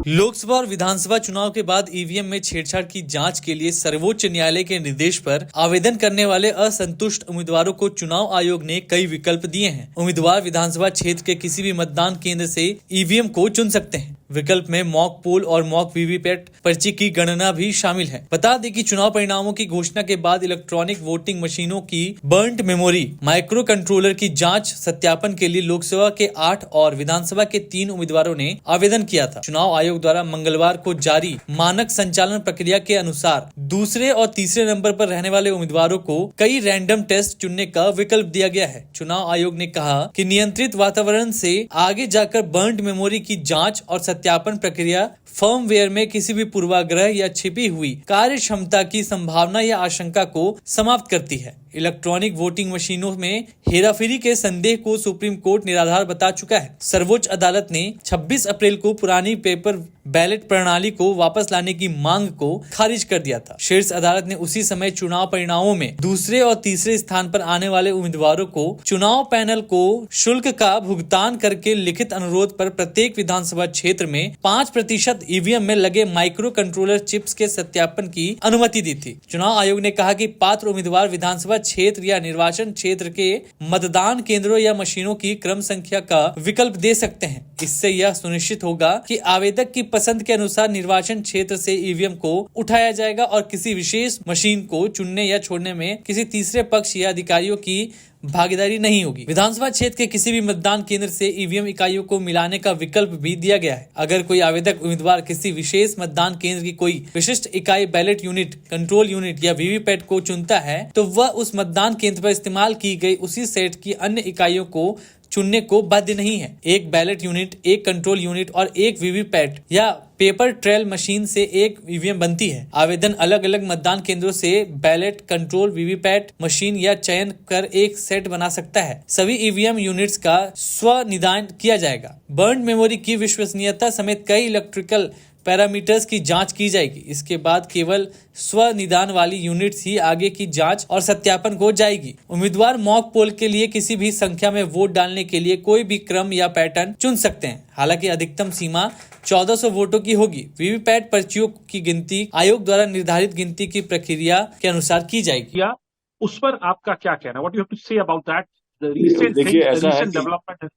लोकसभा और विधानसभा चुनाव के बाद ईवीएम में छेड़छाड़ की जांच के लिए सर्वोच्च न्यायालय के निर्देश पर आवेदन करने वाले असंतुष्ट उम्मीदवारों को चुनाव आयोग ने कई विकल्प दिए हैं। उम्मीदवार विधानसभा क्षेत्र के किसी भी मतदान केंद्र से ईवीएम को चुन सकते हैं। विकल्प में मॉक पोल और मॉक वीवीपैट पर्ची की गणना भी शामिल है। बता दें कि चुनाव परिणामों की घोषणा के बाद इलेक्ट्रॉनिक वोटिंग मशीनों की बर्न्ट मेमोरी माइक्रो कंट्रोलर की जांच सत्यापन के लिए लोकसभा के 8 और विधानसभा के 3 उम्मीदवारों ने आवेदन किया था। चुनाव आयोग द्वारा मंगलवार को जारी मानक संचालन प्रक्रिया के अनुसार दूसरे और तीसरे नंबर पर रहने वाले उम्मीदवारों को कई रैंडम टेस्ट चुनने का विकल्प दिया गया है। चुनाव आयोग ने कहा कि नियंत्रित वातावरण से आगे जाकर बर्न्ट मेमोरी की जांच और सत्यापन प्रक्रिया फर्मवेयर में किसी भी पूर्वाग्रह या छिपी हुई कार्य क्षमता की संभावना या आशंका को समाप्त करती है। इलेक्ट्रॉनिक वोटिंग मशीनों में हेराफेरी के संदेह को सुप्रीम कोर्ट निराधार बता चुका है। सर्वोच्च अदालत ने 26 अप्रैल को पुरानी पेपर बैलेट प्रणाली को वापस लाने की मांग को खारिज कर दिया था। शीर्ष अदालत ने उसी समय चुनाव परिणामों में दूसरे और तीसरे स्थान पर आने वाले उम्मीदवारों को चुनाव पैनल को शुल्क का भुगतान करके लिखित अनुरोध पर प्रत्येक विधानसभा क्षेत्र में 5% ईवीएम में लगे माइक्रो कंट्रोलर चिप्स के सत्यापन की अनुमति दी थी। चुनाव आयोग ने कहा कि पात्र उम्मीदवार विधानसभा क्षेत्र या निर्वाचन क्षेत्र के मतदान केंद्रों या मशीनों की क्रम संख्या का विकल्प दे सकते हैं। इससे यह सुनिश्चित होगा कि आवेदक की पसंद के अनुसार निर्वाचन क्षेत्र से ईवीएम को उठाया जाएगा और किसी विशेष मशीन को चुनने या छोड़ने में किसी तीसरे पक्ष या अधिकारियों की भागीदारी नहीं होगी। विधानसभा क्षेत्र के किसी भी मतदान केंद्र से ईवीएम इकाइयों को मिलाने का विकल्प भी दिया गया है। अगर कोई आवेदक उम्मीदवार किसी विशेष मतदान केंद्र की कोई विशिष्ट इकाई बैलेट यूनिट, कंट्रोल यूनिट या वीवीपैट को चुनता है तो वह उस मतदान केंद्र पर इस्तेमाल की गई उसी सेट की अन्य इकाइयों को चुनने को बाध्य नहीं है। एक बैलेट यूनिट, एक कंट्रोल यूनिट और एक वीवीपैट या पेपर ट्रेल मशीन से एक ईवीएम बनती है। आवेदन अलग अलग मतदान केंद्रों से बैलेट, कंट्रोल, वीवीपैट मशीन या चयन कर एक सेट बना सकता है। सभी ईवीएम यूनिट्स का स्वनिदान किया जाएगा। बर्न्ड मेमोरी की विश्वसनीयता समेत कई इलेक्ट्रिकल पैरामीटर्स की जांच की जाएगी। इसके बाद केवल स्वनिदान वाली यूनिट्स ही आगे की जांच और सत्यापन को जाएगी। उम्मीदवार मॉक पोल के लिए किसी भी संख्या में वोट डालने के लिए कोई भी क्रम या पैटर्न चुन सकते हैं। हालांकि अधिकतम सीमा 1400 वोटों की होगी। वीवीपैट पर्चियों की गिनती आयोग द्वारा निर्धारित गिनती की प्रक्रिया के अनुसार की जाएगी। या उस पर आपका क्या कहना है? What you have to say about that? The recent development.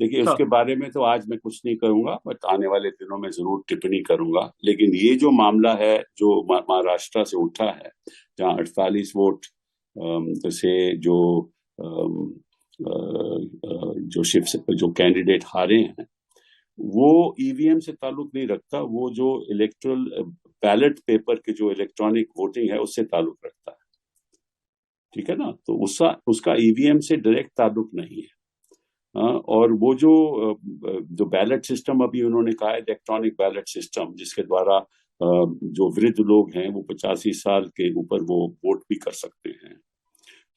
देखिए, उसके बारे में तो आज मैं कुछ नहीं करूंगा, बट आने वाले दिनों में जरूर टिप्पणी करूंगा। लेकिन ये जो मामला है जो महाराष्ट्र से उठा है, जहां 48 वोट से जो कैंडिडेट हारे हैं, वो ईवीएम से ताल्लुक नहीं रखता। वो जो इलेक्ट्रल बैलेट पेपर के जो इलेक्ट्रॉनिक वोटिंग है उससे ताल्लुक रखता है। ठीक है ना? तो उसका ईवीएम से डायरेक्ट ताल्लुक नहीं है। और वो जो बैलेट सिस्टम अभी उन्होंने कहा है, इलेक्ट्रॉनिक बैलेट सिस्टम, जिसके द्वारा जो वृद्ध लोग हैं वो 85 साल के ऊपर वो वोट भी कर सकते हैं,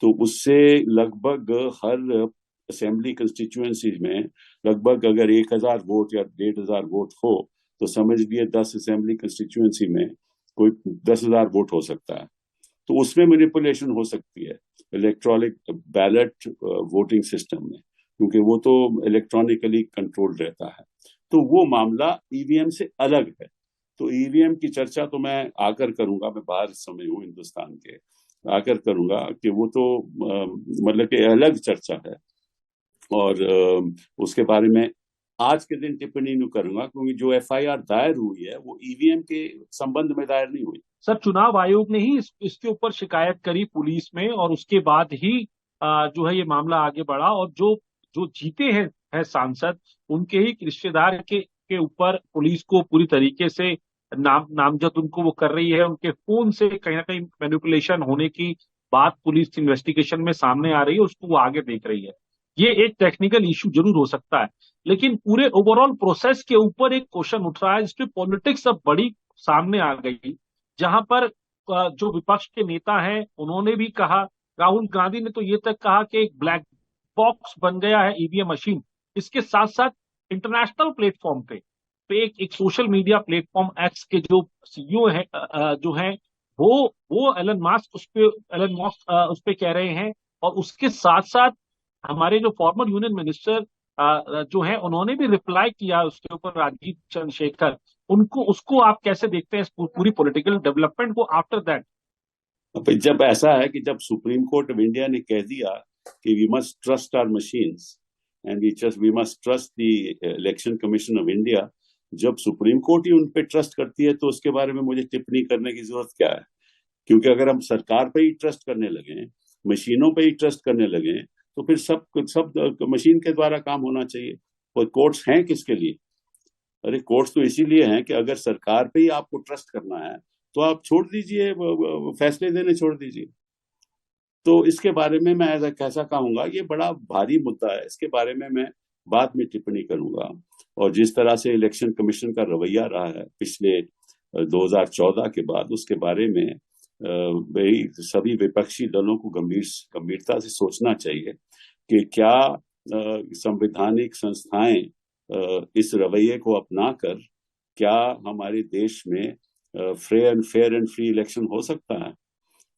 तो उससे लगभग हर असेंबली कंस्टिट्यूएंसी में लगभग अगर 1000 वोट या 1500 वोट हो तो समझ लिए 10 असेंबली कंस्टिट्यूएंसी में कोई 10,000 वोट हो सकता है। तो उसमें मैनिपुलेशन हो सकती है इलेक्ट्रॉनिक बैलेट वोटिंग सिस्टम में, क्योंकि वो तो इलेक्ट्रॉनिकली कंट्रोल रहता है। तो वो मामला ईवीएम से अलग है। तो ईवीएम की चर्चा तो मैं आकर करूंगा, मैं बाहर इस समय हूँ हिंदुस्तान के, आकर करूंगा कि वो तो मतलब कि अलग चर्चा है। और उसके बारे में आज के दिन टिप्पणी नहीं करूंगा, क्योंकि जो एफआईआर दायर हुई है वो ईवीएम के संबंध में दायर नहीं हुई। सर, चुनाव आयोग ने ही इसके ऊपर शिकायत करी पुलिस में, और उसके बाद ही जो है ये मामला आगे बढ़ा, और जो जीते हैं सांसद, उनके ही रिश्तेदार के ऊपर पुलिस को पूरी तरीके से नामजद उनको वो कर रही है। उनके फोन से कहीं ना कहीं मैनिपुलेशन होने की बात पुलिस इन्वेस्टिगेशन में सामने आ रही है, उसको वो आगे देख रही है। ये एक टेक्निकल इशू जरूर हो सकता है, लेकिन पूरे ओवरऑल प्रोसेस के ऊपर एक क्वेश्चन उठ रहा है, जिसमें पॉलिटिक्स अब बड़ी सामने आ गई, जहां पर जो विपक्ष के नेता हैं उन्होंने भी कहा, राहुल गांधी ने तो ये तक कहा कि एक ब्लैक बॉक्स बन गया है ईवीएम मशीन। इसके साथ साथ इंटरनेशनल प्लेटफॉर्म पे एक सोशल मीडिया प्लेटफॉर्म एक्स के जो सीईओ है जो हैं वो एलन मस्क उस पे कह रहे हैं, और उसके साथ साथ हमारे जो फॉर्मर यूनियन मिनिस्टर जो है उन्होंने भी रिप्लाई किया उसके ऊपर, राजीव चंद्रशेखर, उनको उसको आप कैसे देखते हैं इस पूरी पॉलिटिकल डेवलपमेंट को आफ्टर दैट? अब जब ऐसा है कि जब सुप्रीम कोर्ट ऑफ इंडिया ने कह दिया कि we must trust our machines and we must trust the Election Commission of India, जब सुप्रीम कोर्ट ही उन पे ट्रस्ट करती है तो उसके बारे में मुझे टिप्पणी करने की जरूरत क्या है? क्योंकि अगर हम सरकार पे ही ट्रस्ट करने लगे, मशीनों पे ही ट्रस्ट करने लगे, तो फिर सब सब मशीन के द्वारा काम होना चाहिए। और कोर्ट्स हैं किसके लिए? अरे कोर्ट्स तो इसीलिए हैं कि अगर सरकार पे ही आपको ट्रस्ट करना है तो आप छोड़ दीजिए, फैसले देने छोड़ दीजिए। तो इसके बारे में मैं कैसा कहूंगा, ये बड़ा भारी मुद्दा है, इसके बारे में मैं बाद में टिप्पणी करूंगा। और जिस तरह से इलेक्शन कमीशन का रवैया रहा है पिछले 2014 के बाद, उसके बारे में भाई सभी विपक्षी दलों को गंभीरता से सोचना चाहिए कि क्या संवैधानिक संस्थाएं इस रवैये को अपनाकर क्या हमारे देश में फेयर एंड फ्री इलेक्शन हो सकता है?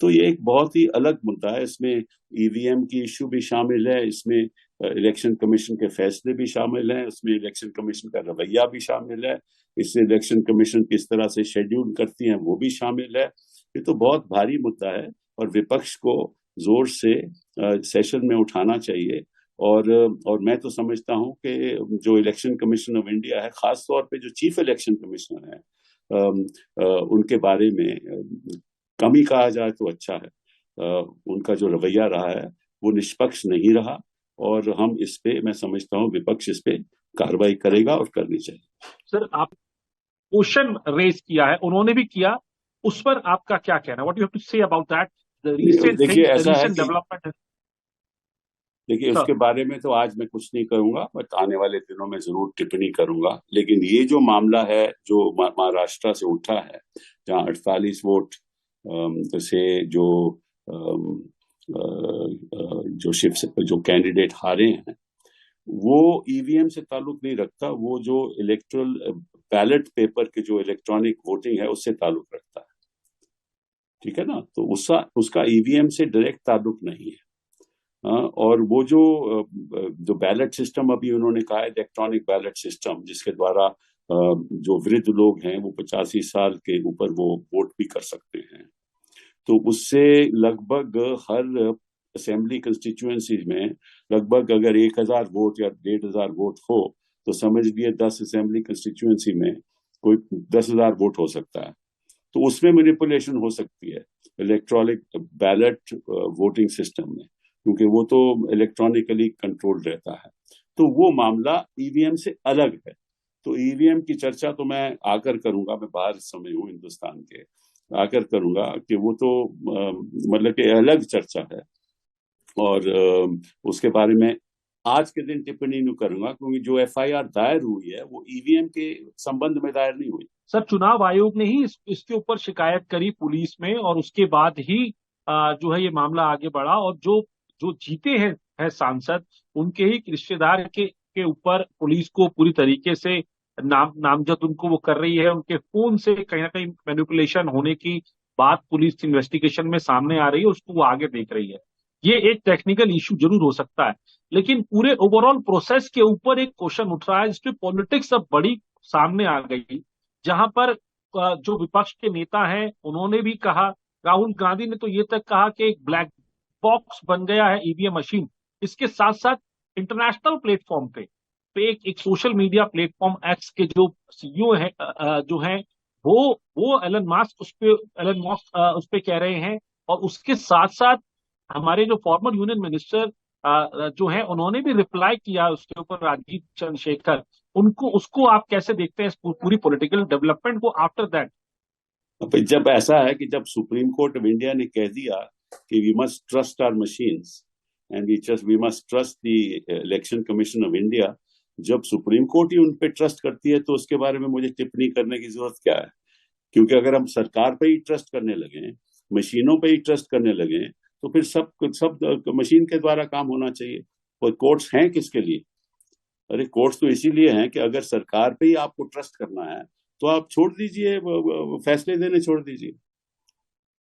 तो ये एक बहुत ही अलग मुद्दा है। इसमें ईवीएम की इश्यू भी शामिल है, इसमें इलेक्शन कमीशन के फैसले भी शामिल हैं, उसमें इलेक्शन कमीशन का रवैया भी शामिल है, इससे इलेक्शन कमीशन किस तरह से शेड्यूल करती है वो भी शामिल है। ये तो बहुत भारी मुद्दा है और विपक्ष को जोर से सेशन में उठाना चाहिए। और मैं तो समझता हूं कि जो इलेक्शन कमीशन ऑफ इंडिया है, खास तौर पे जो चीफ इलेक्शन कमिश्नर है, उनके बारे में कम ही कहा जाए तो अच्छा है। उनका जो रवैया रहा है वो निष्पक्ष नहीं रहा, और हम इस पे, मैं समझता हूँ विपक्ष इस पे कार्रवाई करेगा और करनी चाहिए। सर, आप क्वेश्चन रेज किया है, उन्होंने भी किया, उस पर आपका क्या कहना है? What you have to say about that, the recent देखिए थिंग, द ऐसा है रीसेंट कि डेवलपमेंट? देखिए सर, उसके बारे में तो आज मैं कुछ नहीं करूंगा, बट आने वाले दिनों में जरूर टिप्पणी करूंगा। लेकिन ये जो मामला है जो महाराष्ट्र से उठा है, जहां 48 वोट से जो कैंडिडेट हारे हैं, वो ईवीएम से ताल्लुक नहीं रखता, वो जो इलेक्ट्रल बैलेट पेपर के जो इलेक्ट्रॉनिक वोटिंग है उससे ताल्लुक रखता है। ठीक है ना? तो उसका ईवीएम से डायरेक्ट ताल्लुक नहीं है। और वो जो बैलेट सिस्टम अभी उन्होंने कहा है, इलेक्ट्रॉनिक बैलेट सिस्टम, जिसके द्वारा जो वृद्ध लोग हैं वो 85 साल के ऊपर वो वोट भी कर सकते हैं, तो उससे लगभग हर असेंबली कंस्टिट्यूएंसी में लगभग अगर 1000 वोट या 1500 वोट हो तो समझ लिए 10 असेंबली कंस्टिट्यूएंसी में कोई 10,000 वोट हो सकता है। तो उसमें मैनिपुलेशन हो सकती है इलेक्ट्रॉनिक बैलेट वोटिंग सिस्टम में, क्योंकि वो तो इलेक्ट्रॉनिकली कंट्रोल रहता है। तो वो मामला ईवीएम से अलग है। तो ईवीएम की चर्चा तो मैं आकर करूंगा, मैं बाहर इस समय हूँ हिंदुस्तान के, आकर करूंगा कि वो तो मतलब कि अलग चर्चा है। और उसके बारे में आज के दिन टिप्पणी नहीं करूंगा, क्योंकि जो एफआईआर दायर हुई है वो ईवीएम के संबंध में दायर नहीं हुई। सर, चुनाव आयोग ने ही इसके ऊपर शिकायत करी पुलिस में, और उसके बाद ही जो है ये मामला आगे बढ़ा, और जो जो जीते हैं सांसद, उनके ही रिश्तेदार के ऊपर पुलिस को पूरी तरीके से नामजद उनको वो कर रही है। उनके फोन से कहीं ना कहीं मैनिपुलेशन होने की बात पुलिस इन्वेस्टिगेशन में सामने आ रही है, उसको वो आगे देख रही है। ये एक टेक्निकल इशू जरूर हो सकता है, लेकिन पूरे ओवरऑल प्रोसेस के ऊपर एक क्वेश्चन उठ रहा है जिसमें पॉलिटिक्स अब बड़ी सामने आ गई, जहां पर जो विपक्ष के नेता हैं उन्होंने भी कहा, राहुल गांधी ने तो ये तक कहा कि एक ब्लैक बॉक्स बन गया है ईवीएम मशीन। इसके साथ साथ इंटरनेशनल प्लेटफॉर्म पे एक सोशल मीडिया प्लेटफॉर्म एक्स के जो सीईओ है जो है वो एलन मस्क उस पे कह रहे हैं, और उसके साथ साथ हमारे जो फॉर्मर यूनियन मिनिस्टर जो है उन्होंने भी रिप्लाई किया उसके ऊपर, राजीव चंद्रशेखर, उनको उसको आप कैसे देखते हैं इस पूरी पॉलिटिकल डेवलपमेंट को आफ्टर दैट? जब ऐसा है कि जब सुप्रीम कोर्ट ऑफ इंडिया ने कह दिया कि we must trust our machines and we must trust the Election Commission of India, जब सुप्रीम कोर्ट ही उन पे ट्रस्ट करती है तो उसके बारे में मुझे टिप्पणी करने की जरूरत क्या है? क्योंकि अगर हम सरकार पे ही ट्रस्ट करने लगे, मशीनों पे ही ट्रस्ट करने लगे, तो फिर सब मशीन के द्वारा काम होना चाहिए। और कोर्ट्स हैं किसके लिए? अरे कोर्ट्स तो इसीलिए हैं कि अगर सरकार पे ही आपको ट्रस्ट करना है तो आप छोड़ दीजिए, फैसले देने छोड़ दीजिए।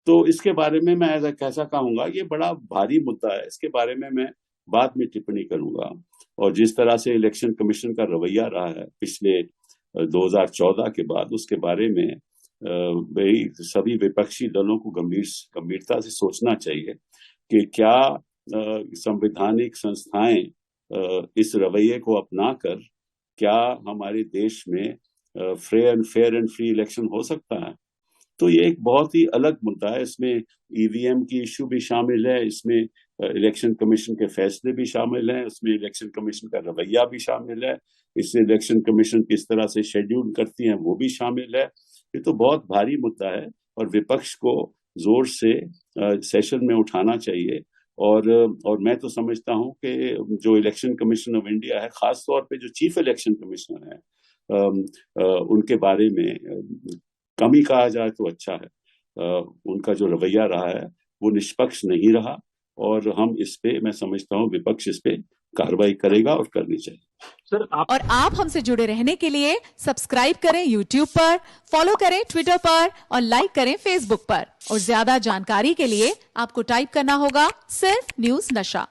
तो इसके बारे में मैं कैसा कहूंगा, ये बड़ा भारी मुद्दा है, इसके बारे में मैं बाद में टिप्पणी करूंगा। और जिस तरह से इलेक्शन कमीशन का रवैया रहा है पिछले 2014 के बाद, उसके बारे में भाई सभी विपक्षी दलों को गंभीरता से सोचना चाहिए कि क्या संवैधानिक संस्थाएं इस रवैये को अपनाकर क्या हमारे देश में फेयर एंड फ्री इलेक्शन हो सकता है। तो ये एक बहुत ही अलग मुद्दा है। इसमें ईवीएम की इश्यू भी शामिल है, इसमें इलेक्शन कमीशन के फैसले भी शामिल हैं, उसमें इलेक्शन कमीशन का रवैया भी शामिल है, इससे इलेक्शन कमीशन किस तरह से शेड्यूल करती है वो भी शामिल है। ये तो बहुत भारी मुद्दा है और विपक्ष को जोर से सेशन में उठाना चाहिए। और मैं तो समझता हूं कि जो इलेक्शन कमीशन ऑफ इंडिया है, खास तौर पे जो चीफ इलेक्शन कमिश्नर है, उनके बारे में कमी कहा जाए तो अच्छा है। उनका जो रवैया रहा है वो निष्पक्ष नहीं रहा और हम इस पे, मैं समझता हूँ विपक्ष इस पे कार्रवाई करेगा और करनी चाहिए। सर और आप हमसे जुड़े रहने के लिए सब्सक्राइब करें YouTube पर, फॉलो करें Twitter पर और लाइक करें Facebook पर। और ज्यादा जानकारी के लिए आपको टाइप करना होगा सिर्फ न्यूज नशा।